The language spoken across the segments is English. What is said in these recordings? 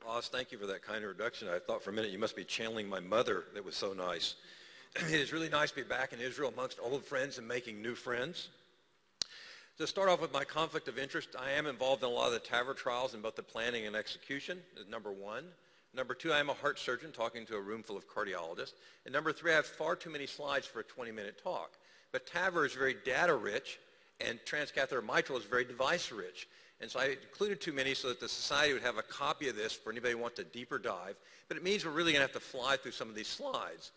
Oz, thank you for that kind introduction. I thought for a minute you must be channeling my mother. That was so nice. It is really nice to be back in Israel amongst old friends and making new friends. To start off with my conflict of interest, I am involved in a lot of the TAVR trials in both the planning and execution, number one. Number two, I am a heart surgeon talking to a room full of cardiologists. And number three, I have far too many slides for a 20-minute talk. But TAVR is very data-rich, and transcatheter mitral is very device-rich. And so I included too many so that the society would have a copy of this for anybody who wants a deeper dive. But it means we're really going to have to fly through some of these slides.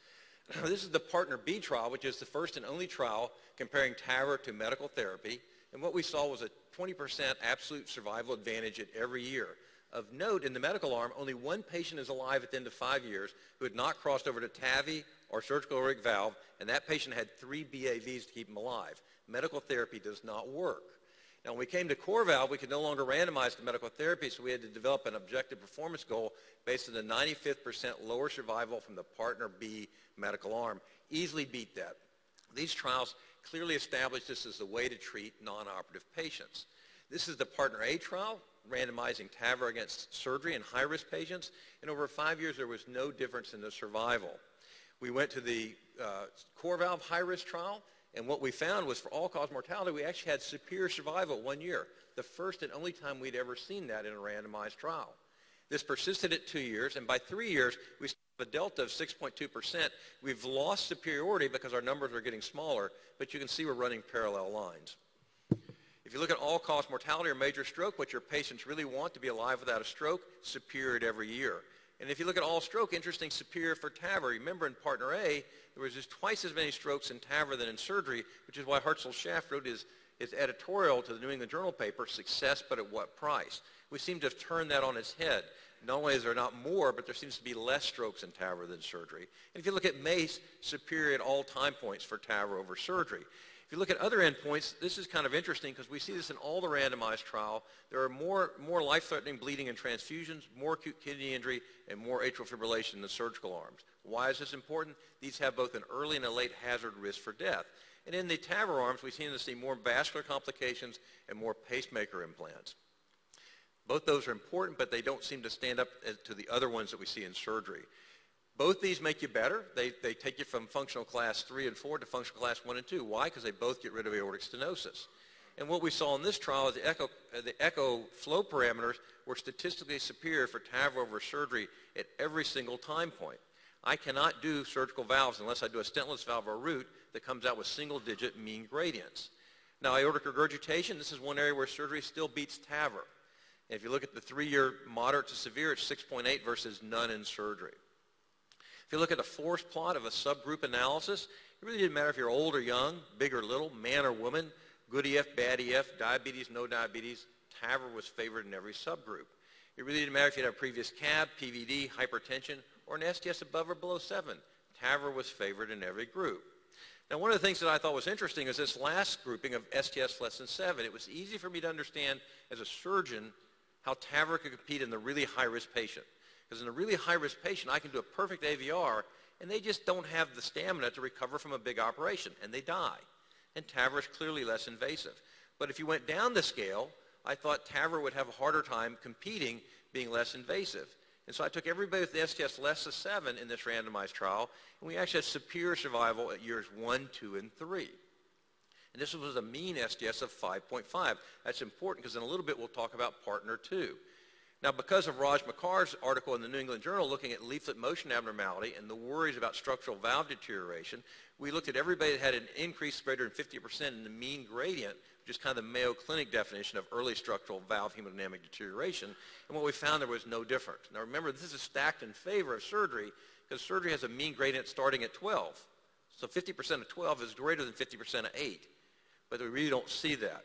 This is the Partner B trial, which is the first and only trial comparing TAVR to medical therapy. And what we saw was a 20% absolute survival advantage at every year. Of note, in the medical arm, only one patient is alive at the end of 5 years who had not crossed over to TAVI or surgical aortic valve, and that patient had 3 BAVs to keep him alive. Medical therapy does not work. Now, when we came to core valve, we could no longer randomize to medical therapy, so we had to develop an objective performance goal based on the 95th percent lower survival from the Partner B medical arm. Easily beat that. These trials clearly established this as the way to treat non-operative patients. This is the Partner A trial, randomizing TAVR against surgery in high-risk patients, and over 5 years there was no difference in the survival. We went to the core valve high-risk trial, and what we found was for all-cause mortality, we actually had superior survival 1 year, the first and only time we'd ever seen that in a randomized trial. This persisted at 2 years, and by 3 years, we have a delta of 6.2%. We've lost superiority because our numbers are getting smaller, but you can see we're running parallel lines. If you look at all-cause mortality or major stroke, what your patients really want to be alive without a stroke, superior at every year. And if you look at all stroke, interesting, superior for TAVR. Remember in Partner A, there was just twice as many strokes in TAVR than in surgery, which is why Hartzell Schaff wrote his editorial to the New England Journal paper, Success, but at what price? We seem to have turned that on its head. Not only is there not more, but there seems to be less strokes in TAVR than surgery. And if you look at MACE, superior at all time points for TAVR over surgery. If you look at other endpoints, this is kind of interesting because we see this in all the randomized trial. There are more life-threatening bleeding and transfusions, more acute kidney injury, and more atrial fibrillation in the surgical arms. Why is this important? These have both an early and a late hazard risk for death. And in the TAVR arms, we seem to see more vascular complications and more pacemaker implants. Both those are important, but they don't seem to stand up to the other ones that we see in surgery. Both these make you better. They take you from functional class 3 and 4 to functional class 1 and 2. Why? Because they both get rid of aortic stenosis. And what we saw in this trial is the echo flow parameters were statistically superior for TAVR over surgery at every single time point. I cannot do surgical valves unless I do a stentless valve or root that comes out with single-digit mean gradients. Now, aortic regurgitation, this is one area where surgery still beats TAVR. And if you look at the 3-year moderate to severe, it's 6.8 versus none in surgery. If you look at a forest plot of a subgroup analysis, it really didn't matter if you're old or young, big or little, man or woman, good EF, bad EF, diabetes, no diabetes. TAVR was favored in every subgroup. It really didn't matter if you had a previous CAB, PVD, hypertension, or an STS above or below 7. TAVR was favored in every group. Now, one of the things that I thought was interesting is this last grouping of STS less than 7. It was easy for me to understand as a surgeon how TAVR could compete in the really high-risk patient. Because in a really high-risk patient, I can do a perfect AVR, and they just don't have the stamina to recover from a big operation, and they die. And TAVR is clearly less invasive. But if you went down the scale, I thought TAVR would have a harder time competing being less invasive. And so I took everybody with the STS less than 7 in this randomized trial, and we actually had superior survival at years 1, 2, and 3. And this was a mean STS of 5.5. That's important because in a little bit we'll talk about Partner 2. Now, because of Raj Makar's article in the New England Journal looking at leaflet motion abnormality and the worries about structural valve deterioration, we looked at everybody that had an increase greater than 50% in the mean gradient, which is kind of the Mayo Clinic definition of early structural valve hemodynamic deterioration. And what we found, there was no difference. Now, remember, this is stacked in favor of surgery because surgery has a mean gradient starting at 12. So 50% of 12 is greater than 50% of 8. But we really don't see that.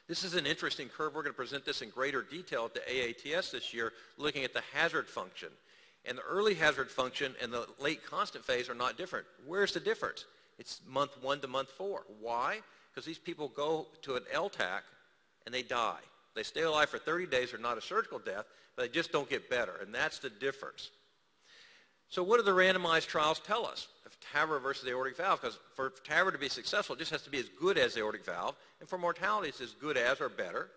This is an interesting curve. We're going to present this in greater detail at the AATS this year, looking at the hazard function. And the early hazard function and the late constant phase are not different. Where's the difference? It's month 1 to month 4. Why? Because these people go to an LTAC and they die. They stay alive for 30 days. They're not a surgical death, but they just don't get better. And that's the difference. So what do the randomized trials tell us of TAVR versus the aortic valve? Because for TAVR to be successful, it just has to be as good as the aortic valve. And for mortality, it's as good as or better.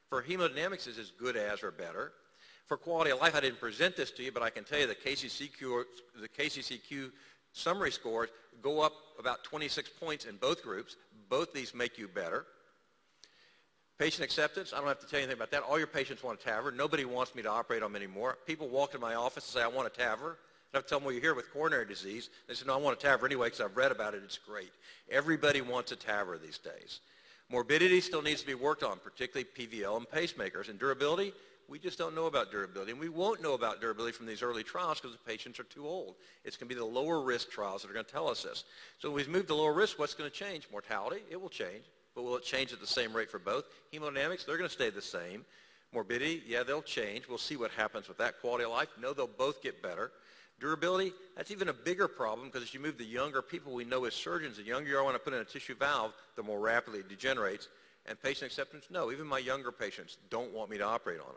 For hemodynamics, it's as good as or better. For quality of life, I didn't present this to you, but I can tell you the KCCQ summary scores go up about 26 points in both groups. Both these make you better. Patient acceptance, I don't have to tell you anything about that. All your patients want a TAVR. Nobody wants me to operate on them anymore. People walk in my office and say, I want a TAVR. I have to tell them, well, you're here with coronary disease. They say, no, I want a TAVR anyway because I've read about it. It's great. Everybody wants a TAVR these days. Morbidity still needs to be worked on, particularly PVL and pacemakers. And durability, we just don't know about durability. And we won't know about durability from these early trials because the patients are too old. It's going to be the lower risk trials that are going to tell us this. So when we move to lower risk, what's going to change? Mortality, it will change. But will it change at the same rate for both? Hemodynamics, they're going to stay the same. Morbidity, yeah, they'll change. We'll see what happens with that. Quality of life, no, they'll both get better. Durability, that's even a bigger problem because as you move to younger people, we know as surgeons, the younger you are when I put in a tissue valve, the more rapidly it degenerates. And patient acceptance, no, even my younger patients don't want me to operate on them.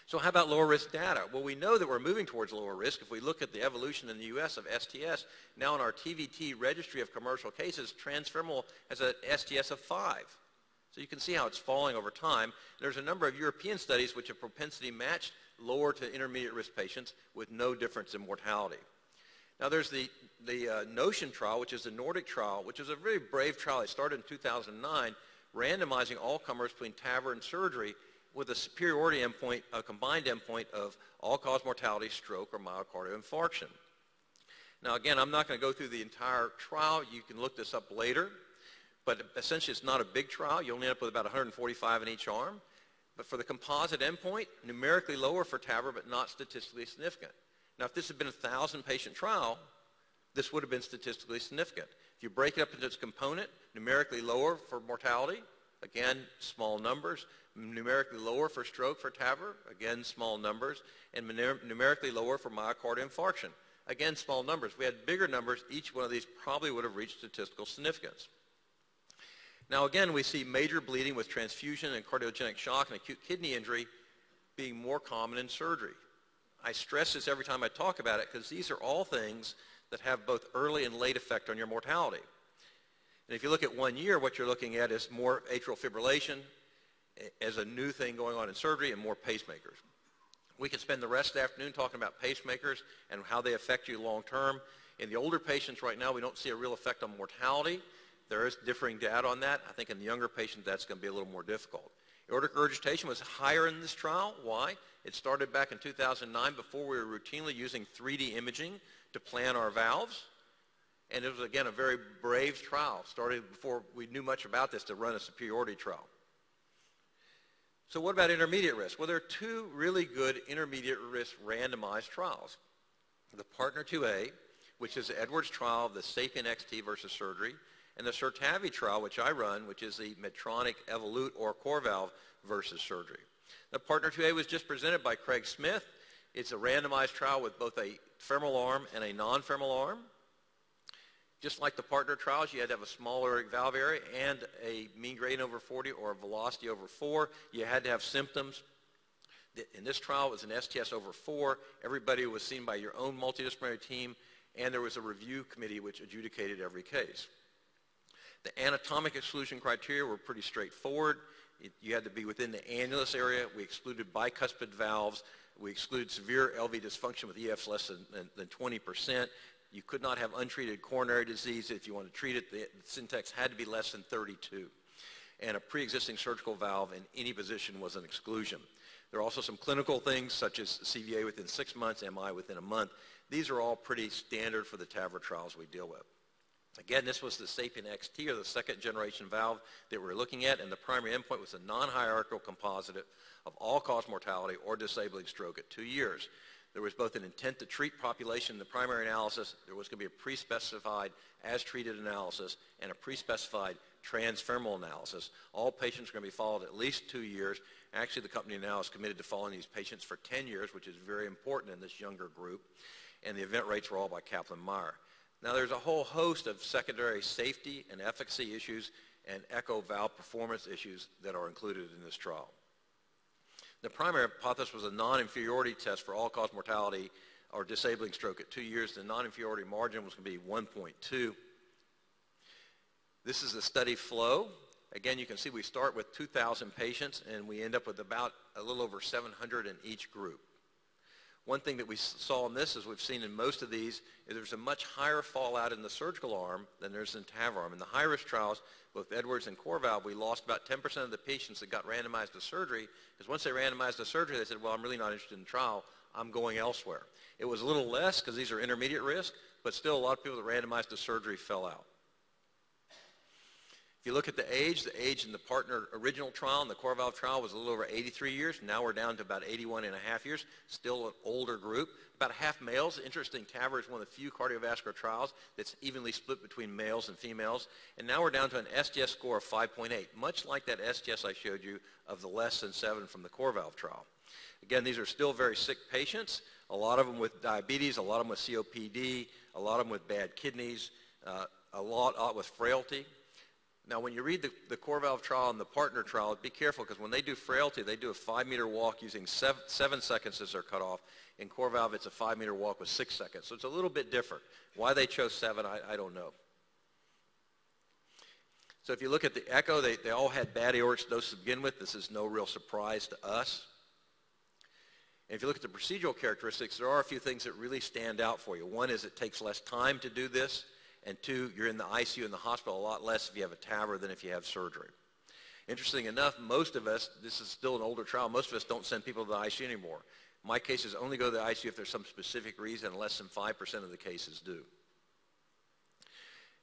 So how about lower risk data? Well, we know that we're moving towards lower risk. If we look at the evolution in the U.S. of STS, now in our TVT registry of commercial cases, transfemoral has an STS of 5. So you can see how it's falling over time. There's a number of European studies which have propensity matched lower to intermediate risk patients with no difference in mortality. Now there's the NOTION trial, which is the Nordic trial, which is a very brave trial. It started in 2009, randomizing all comers between TAVR and surgery with a superiority endpoint, a combined endpoint of all-cause mortality, stroke, or myocardial infarction. Now again, I'm not going to go through the entire trial. You can look this up later. But essentially, it's not a big trial. You only end up with about 145 in each arm. But for the composite endpoint, numerically lower for TAVR, but not statistically significant. Now, if this had been a 1,000-patient trial, this would have been statistically significant. If you break it up into its component, numerically lower for mortality, again, small numbers. Numerically lower for stroke for TAVR, again, small numbers. And numerically lower for myocardial infarction, again, small numbers. If we had bigger numbers, each one of these probably would have reached statistical significance. Now again, we see major bleeding with transfusion and cardiogenic shock and acute kidney injury being more common in surgery. I stress this every time I talk about it because these are all things that have both early and late effect on your mortality. And if you look at 1 year, what you're looking at is more atrial fibrillation as a new thing going on in surgery and more pacemakers. We could spend the rest of the afternoon talking about pacemakers and how they affect you long term. In the older patients right now, we don't see a real effect on mortality. There is differing data on that. I think in the younger patients, that's going to be a little more difficult. Aortic regurgitation was higher in this trial. Why? It started back in 2009 before we were routinely using 3D imaging to plan our valves. And it was, again, a very brave trial. Started before we knew much about this to run a superiority trial. So what about intermediate risk? Well, there are two really good intermediate risk randomized trials. The PARTNER 2A, which is the Edwards trial of the SAPIEN XT versus surgery, and the SURTAVI trial, which I run, which is the Medtronic Evolute or core valve versus surgery. The PARTNER 2A was just presented by Craig Smith. It's a randomized trial with both a femoral arm and a non-femoral arm. Just like the PARTNER trials, you had to have a small aortic valve area and a mean gradient over 40 or a velocity over 4. You had to have symptoms. In this trial, it was an STS over 4. Everybody was seen by your own multidisciplinary team, and there was a review committee which adjudicated every case. The anatomic exclusion criteria were pretty straightforward. You had to be within the annulus area. We excluded bicuspid valves. We excluded severe LV dysfunction with EFs less than 20%. You could not have untreated coronary disease. If you want to treat it, the syntax had to be less than 32. And a pre-existing surgical valve in any position was an exclusion. There are also some clinical things such as CVA within 6 months, MI within a month. These are all pretty standard for the TAVR trials we deal with. Again, this was the SAPIEN XT, or the second generation valve that we're looking at, and the primary endpoint was a non-hierarchical composite of all-cause mortality or disabling stroke at 2 years. There was both an intent to treat population in the primary analysis. There was going to be a pre-specified as-treated analysis and a pre-specified transfemoral analysis. All patients are going to be followed at least 2 years. Actually, the company now is committed to following these patients for 10 years, which is very important in this younger group. And the event rates were all by Kaplan-Meier. Now, there's a whole host of secondary safety and efficacy issues and echo valve performance issues that are included in this trial. The primary hypothesis was a non-inferiority test for all-cause mortality or disabling stroke at 2 years. The non-inferiority margin was going to be 1.2. This is the study flow. Again, you can see we start with 2,000 patients, and we end up with about a little over 700 in each group. One thing that we saw in this, as we've seen in most of these, is there's a much higher fallout in the surgical arm than there's in TAVR arm. In the high-risk trials, both Edwards and CoreValve, we lost about 10% of the patients that got randomized to surgery, because once they randomized to surgery, they said, well, I'm really not interested in the trial. I'm going elsewhere. It was a little less because these are intermediate risk, but still a lot of people that randomized to surgery fell out. If you look at the age in the PARTNER original trial and the CoreValve trial was a little over 83 years. Now we're down to about 81 and a half years, still an older group. About half males. Interesting, TAVR is one of the few cardiovascular trials that's evenly split between males and females. And now we're down to an STS score of 5.8, much like that STS I showed you of the less than 7 from the CoreValve trial. Again, these are still very sick patients, a lot of them with diabetes, a lot of them with COPD, a lot of them with bad kidneys, a lot with frailty. Now, when you read the CoreValve trial and the PARTNER trial, be careful because when they do frailty, they do a 5-meter walk using 7 seconds as their cutoff. In CoreValve, it's a 5-meter walk with 6 seconds. So it's a little bit different. Why they chose 7, I don't know. So if you look at the echo, they all had bad aortic stenosis to begin with. This is no real surprise to us. And if you look at the procedural characteristics, there are a few things that really stand out for you. One is it takes less time to do this. And 2, you're in the ICU in the hospital a lot less if you have a TAVR than if you have surgery. Interesting enough, most of us, this is still an older trial, most of us don't send people to the ICU anymore. My cases only go to the ICU if there's some specific reason, and less than 5% of the cases do.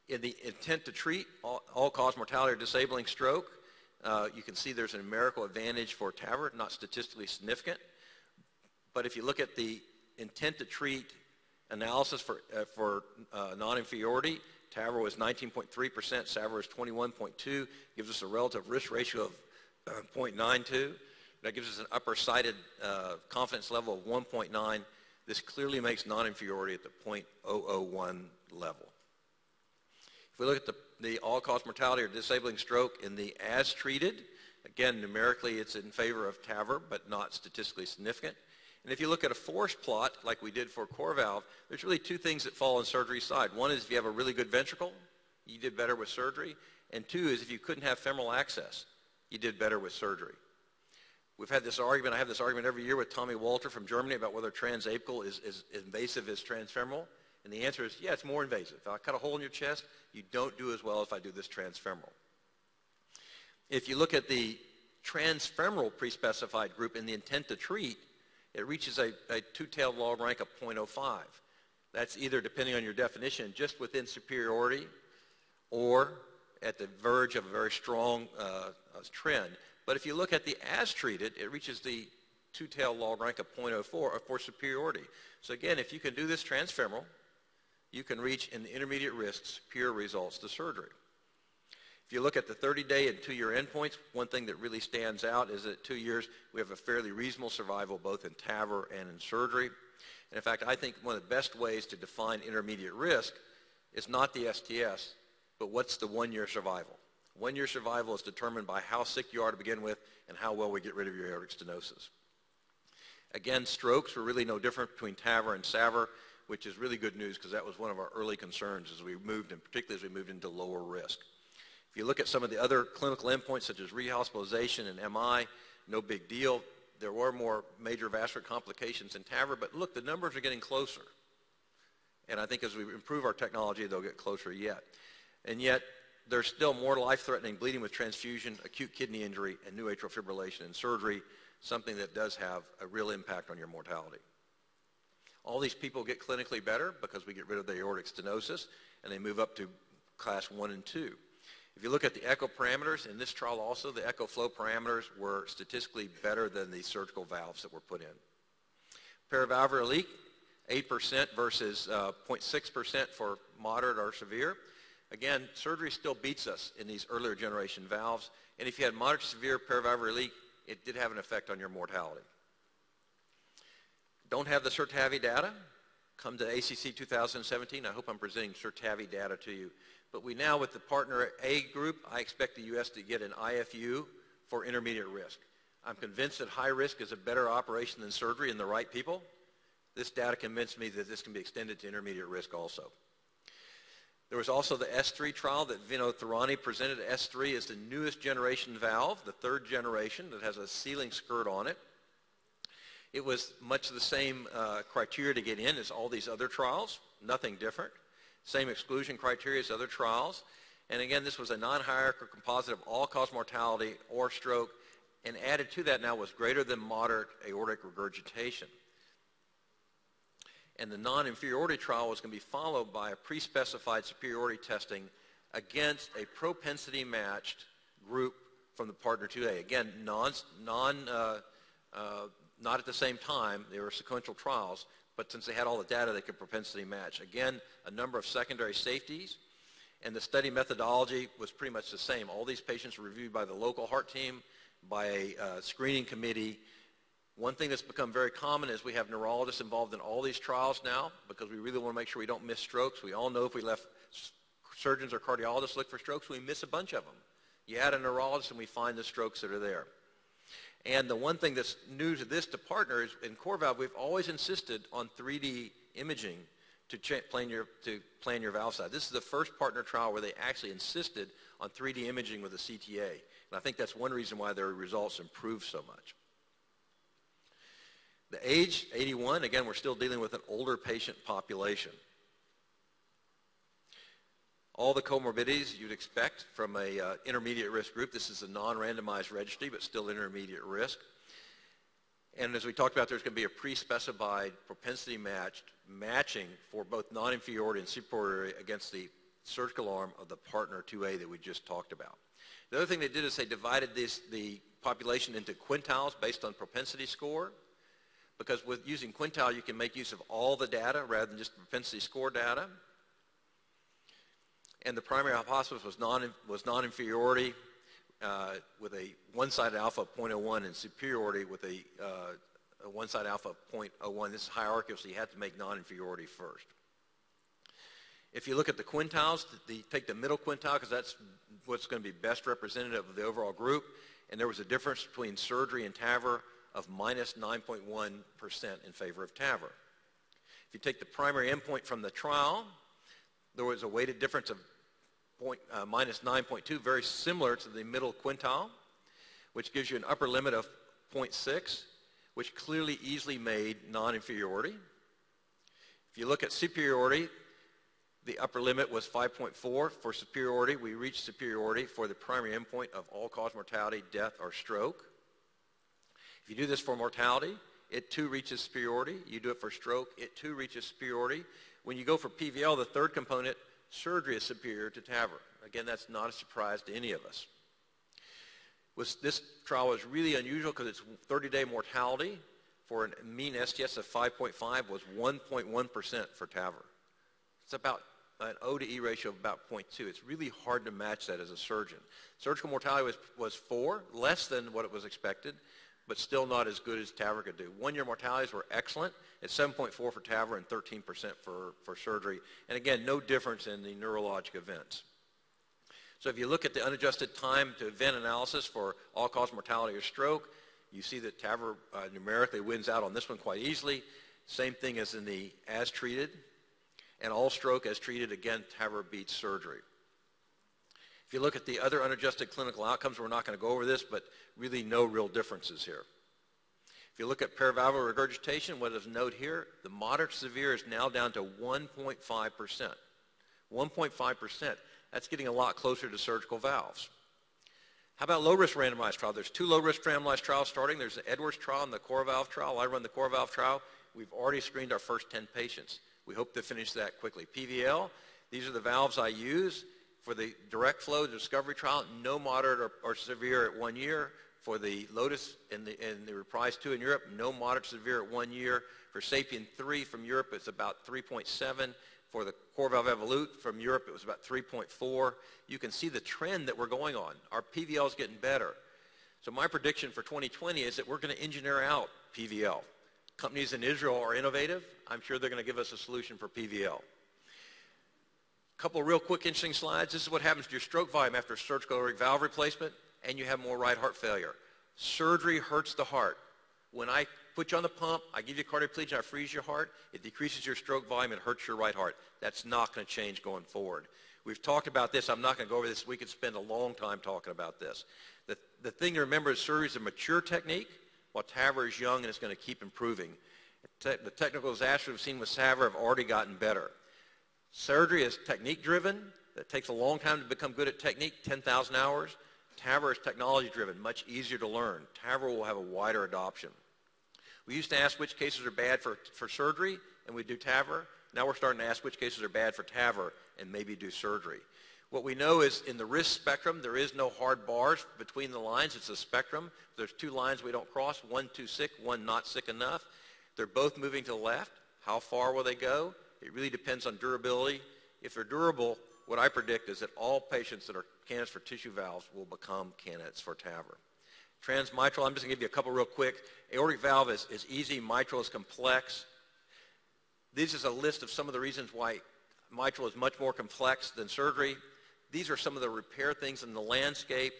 In the intent to treat, all-cause mortality or disabling stroke, you can see there's a numerical advantage for TAVR, not statistically significant. But if you look at the intent to treat analysis for non-inferiority, TAVR was 19.3%, SAVR was 21.2, gives us a relative risk ratio of 0.92. That gives us an upper-sided confidence level of 1.9. This clearly makes non-inferiority at the 0.001 level. If we look at the all-cause mortality or disabling stroke in the as treated, again, numerically it's in favor of TAVR, but not statistically significant. And if you look at a forest plot, like we did for CoreValve, there's really 2 things that fall on surgery side. One is if you have a really good ventricle, you did better with surgery. And 2 is if you couldn't have femoral access, you did better with surgery. We've had this argument, I have this argument every year with Tommy Walter from Germany about whether transapical is as invasive as transfemoral. And the answer is, yeah, it's more invasive. If I cut a hole in your chest, you don't do as well if I do this transfemoral. If you look at the transfemoral pre-specified group in the intent to treat, it reaches a two-tailed log rank of 0.05. That's either, depending on your definition, just within superiority or at the verge of a very strong trend. But if you look at the as treated, it reaches the two-tailed log rank of 0.04 for superiority. So again, if you can do this transfemoral, you can reach in the intermediate risk superior results to surgery. If you look at the 30-day and 2-year endpoints, one thing that really stands out is that at 2 years, we have a fairly reasonable survival both in TAVR and in surgery. And in fact, I think one of the best ways to define intermediate risk is not the STS, but what's the 1-year survival. 1-year survival is determined by how sick you are to begin with and how well we get rid of your aortic stenosis. Again, strokes were really no different between TAVR and SAVR, which is really good news because that was one of our early concerns as we moved, and particularly as we moved into lower risk. If you look at some of the other clinical endpoints such as rehospitalization and MI, no big deal. There were more major vascular complications in TAVR, but look, the numbers are getting closer. And I think as we improve our technology, they'll get closer yet. And yet, there's still more life-threatening bleeding with transfusion, acute kidney injury, and new atrial fibrillation in surgery, something that does have a real impact on your mortality. All these people get clinically better because we get rid of the aortic stenosis, and they move up to class 1 and 2. If you look at the echo parameters, in this trial also, the echo flow parameters were statistically better than the surgical valves that were put in. Paravalvular leak, 8% versus 0.6% for moderate or severe. Again, surgery still beats us in these earlier generation valves, and if you had moderate to severe paravalvular leak, it did have an effect on your mortality. Don't have the CERTAVI data? Come to ACC 2017. I hope I'm presenting CERTAVI data to you. But we now, with the PARTNER A group, I expect the U.S. to get an IFU for intermediate risk. I'm convinced that high risk is a better operation than surgery in the right people. This data convinced me that this can be extended to intermediate risk also. There was also the S3 trial that Vinod Thurani presented. S3 is the newest generation valve, the third generation that has a sealing skirt on it. It was much the same criteria to get in as all these other trials, nothing different. Same exclusion criteria as other trials. And again, this was a non-hierarchical composite of all-cause mortality or stroke, and added to that now was greater than moderate aortic regurgitation. And the non-inferiority trial was going to be followed by a pre-specified superiority testing against a propensity-matched group from the partner 2A. Again, not at the same time. They were sequential trials, but since they had all the data, they could propensity match. Again, a number of secondary safeties, and the study methodology was pretty much the same. All these patients were reviewed by the local heart team, by a screening committee. One thing that's become very common is we have neurologists involved in all these trials now because we really want to make sure we don't miss strokes. We all know if we left surgeons or cardiologists look for strokes, we miss a bunch of them. You add a neurologist and we find the strokes that are there. And the one thing that's new to this to partner is in CoreValve, we've always insisted on 3D imaging to plan your valve size. This is the first partner trial where they actually insisted on 3D imaging with a CTA. And I think that's one reason why their results improved so much. The age, 81, again, we're still dealing with an older patient population. All the comorbidities you'd expect from a intermediate risk group. This is a non-randomized registry, but still intermediate risk. And as we talked about, there's going to be a pre-specified propensity matching for both non-inferiority and superiority against the surgical arm of the partner 2A that we just talked about. The other thing they did is they divided the population into quintiles based on propensity score, because with using quintile, you can make use of all the data rather than just propensity score data. And the primary hypothesis was non-inferiority with a one-sided alpha of 0.01 and superiority with a one-sided alpha of 0.01. This is hierarchical, so you have to make non-inferiority first. If you look at the quintiles, take the middle quintile because that's what's going to be best representative of the overall group. And there was a difference between surgery and TAVR of minus 9.1% in favor of TAVR. If you take the primary endpoint from the trial, there was a weighted difference of minus 9.2, very similar to the middle quintile, which gives you an upper limit of 0.6, which clearly easily made non-inferiority. If you look at superiority, the upper limit was 5.4. For superiority, we reached superiority for the primary endpoint of all-cause mortality, death, or stroke. If you do this for mortality, it too reaches superiority. You do it for stroke, it too reaches superiority. When you go for PVL, the third component, surgery is superior to TAVR. Again, that's not a surprise to any of us. This trial was really unusual because its 30-day mortality for a mean STS of 5.5 was 1.1% for TAVR. It's about an O to E ratio of about 0.2. It's really hard to match that as a surgeon. Surgical mortality was 4, less than what it was expected, but still not as good as TAVR could do. One-year mortalities were excellent at 7.4 for TAVR and 13% for surgery. And again, no difference in the neurologic events. So if you look at the unadjusted time to event analysis for all-cause mortality or stroke, you see that TAVR numerically wins out on this one quite easily. Same thing as in the as treated. And all stroke as treated, again, TAVR beats surgery. If you look at the other unadjusted clinical outcomes, we're not going to go over this, but really no real differences here. If you look at paravalvular regurgitation, what is note here, the moderate severe is now down to 1.5%. 1.5%. That's getting a lot closer to surgical valves. How about low-risk randomized trial? There's 2 low-risk randomized trials starting. There's the Edwards trial and the CoreValve trial. I run the CoreValve trial. We've already screened our first 10 patients. We hope to finish that quickly. PVL, these are the valves I use. For the direct flow discovery trial, no moderate or severe at 1 year. For the Lotus and the Reprise 2 in Europe, no moderate severe at 1 year. For Sapien 3 from Europe, it's about 3.7. For the CoreValve Evolute from Europe, it was about 3.4. You can see the trend that we're going on. Our PVL is getting better. So my prediction for 2020 is that we're going to engineer out PVL. Companies in Israel are innovative. I'm sure they're going to give us a solution for PVL. Couple of real quick interesting slides. This is what happens to your stroke volume after surgical aortic valve replacement, and you have more right heart failure. Surgery hurts the heart. When I put you on the pump, I give you cardioplegia, I freeze your heart, it decreases your stroke volume, it hurts your right heart. That's not going to change going forward. We've talked about this. I'm not going to go over this. We could spend a long time talking about this. The thing to remember is surgery is a mature technique, while TAVR is young and it's going to keep improving. The technical disasters we've seen with TAVR have already gotten better. Surgery is technique-driven. It takes a long time to become good at technique, 10,000 hours. TAVR is technology-driven, much easier to learn. TAVR will have a wider adoption. We used to ask which cases are bad for surgery, and we do TAVR. Now we're starting to ask which cases are bad for TAVR and maybe do surgery. What we know is in the risk spectrum, there is no hard bars between the lines. It's a spectrum. There's two lines we don't cross, one too sick, one not sick enough. They're both moving to the left. How far will they go? It really depends on durability. If they're durable, what I predict is that all patients that are candidates for tissue valves will become candidates for TAVR. Transmitral, I'm just going to give you a couple real quick. Aortic valve is easy. Mitral is complex. This is a list of some of the reasons why mitral is much more complex than surgery. These are some of the repair things in the landscape.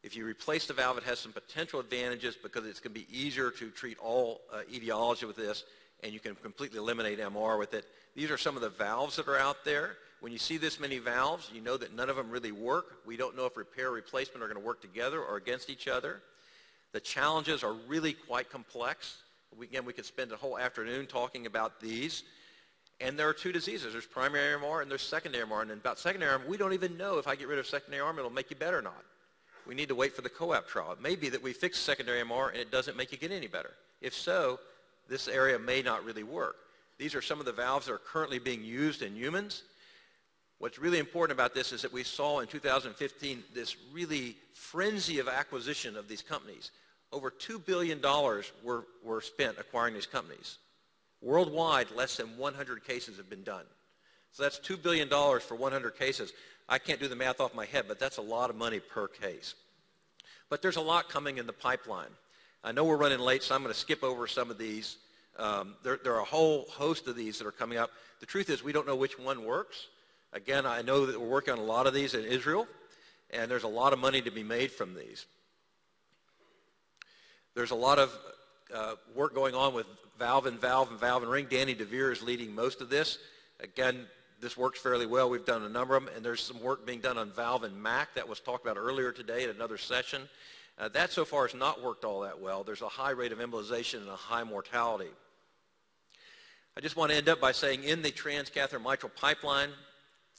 If you replace the valve, it has some potential advantages because it's going to be easier to treat all etiology with this, and you can completely eliminate MR with it. These are some of the valves that are out there. When you see this many valves, you know that none of them really work. We don't know if repair or replacement are going to work together or against each other. The challenges are really quite complex. Again, we could spend a whole afternoon talking about these. And there are two diseases. There's primary MR and there's secondary MR. And about secondary MR, we don't even know if I get rid of secondary MR, it'll make you better or not. We need to wait for the COAP trial. It may be that we fix secondary MR and it doesn't make you get any better. If so, this area may not really work. These are some of the valves that are currently being used in humans. What's really important about this is that we saw in 2015 this really frenzy of acquisition of these companies. Over $2 billion were spent acquiring these companies. Worldwide, less than 100 cases have been done. So that's $2 billion for 100 cases. I can't do the math off my head, but that's a lot of money per case. But there's a lot coming in the pipeline. I know we're running late, so I'm going to skip over some of these. There are a whole host of these that are coming up. The truth is we don't know which one works. Again, I know that we're working on a lot of these in Israel, and there's a lot of money to be made from these. There's a lot of work going on with valve and ring. Danny DeVere is leading most of this. Again, this works fairly well. We've done a number of them, and there's some work being done on valve and MAC that was talked about earlier today at another session. That so far has not worked all that well. There's a high rate of embolization and a high mortality. I just want to end up by saying in the transcatheter mitral pipeline,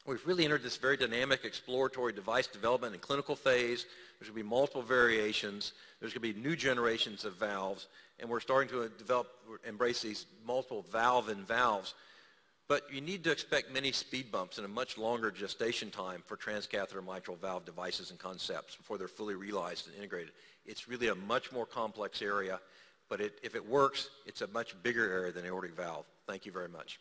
we've really entered this very dynamic exploratory device development and clinical phase. There's going to be multiple variations. There's going to be new generations of valves, and we're starting to embrace these multiple valve and valves. But you need to expect many speed bumps and a much longer gestation time for transcatheter mitral valve devices and concepts before they're fully realized and integrated. It's really a much more complex area, but if it works, it's a much bigger area than aortic valve. Thank you very much.